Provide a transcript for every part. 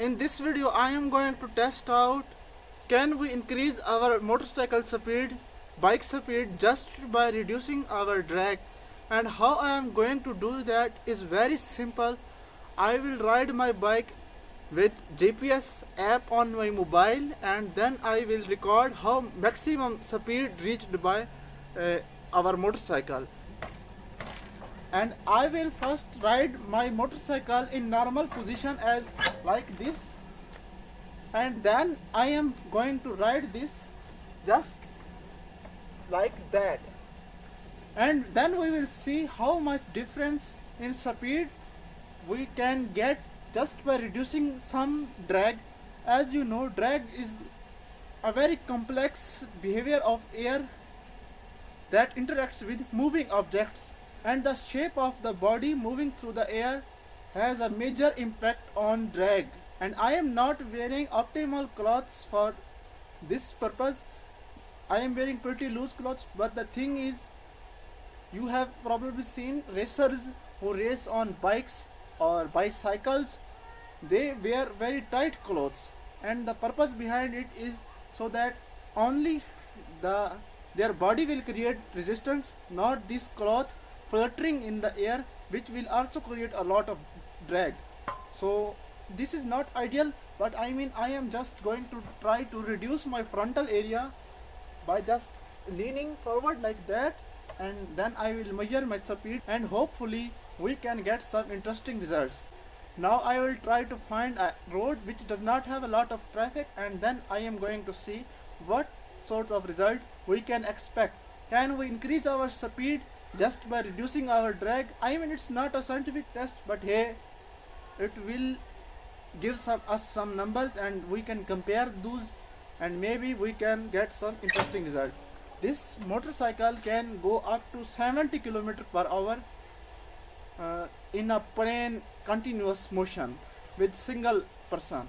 In this video I am going to test out can we increase our motorcycle speed, bike speed just by reducing our drag, and how I am going to do that is very simple. I will ride my bike with GPS app on my mobile, and then I will record how maximum speed reached by our motorcycle. And I will first ride my motorcycle in normal position as like this, and then I am going to ride this just like that, and then we will see how much difference in speed we can get just by reducing some drag. As you know, drag is a very complex behavior of air that interacts with moving objects, and the shape of the body moving through the air has a major impact on drag. And I am not wearing optimal clothes for this purpose. I am wearing pretty loose clothes, but the thing is, you have probably seen racers who race on bikes or bicycles. They wear very tight clothes, and the purpose behind it is so that only their body will create resistance, not this cloth fluttering in the air, which will also create a lot of drag. So this is not ideal, but I am just going to try to reduce my frontal area by just leaning forward like that, and then I will measure my speed, and hopefully we can get some interesting results. Now I will try to find a road which does not have a lot of traffic, and then I am going to see what sort of result we can expect. Can we increase our speed just by reducing our drag? It's not a scientific test, but hey, it will give us some numbers, and we can compare those, and maybe we can get some interesting result. This motorcycle can go up to 70 km/h in a plain continuous motion with single person.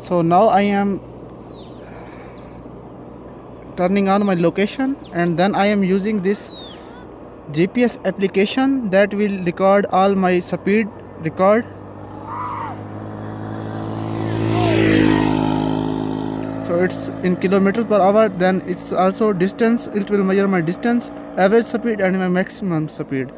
So now I am turning on my location, and then I am using this GPS application that will record all my speed record. So it's in km/h, then it's also distance. It will measure my distance, average speed, and my maximum speed.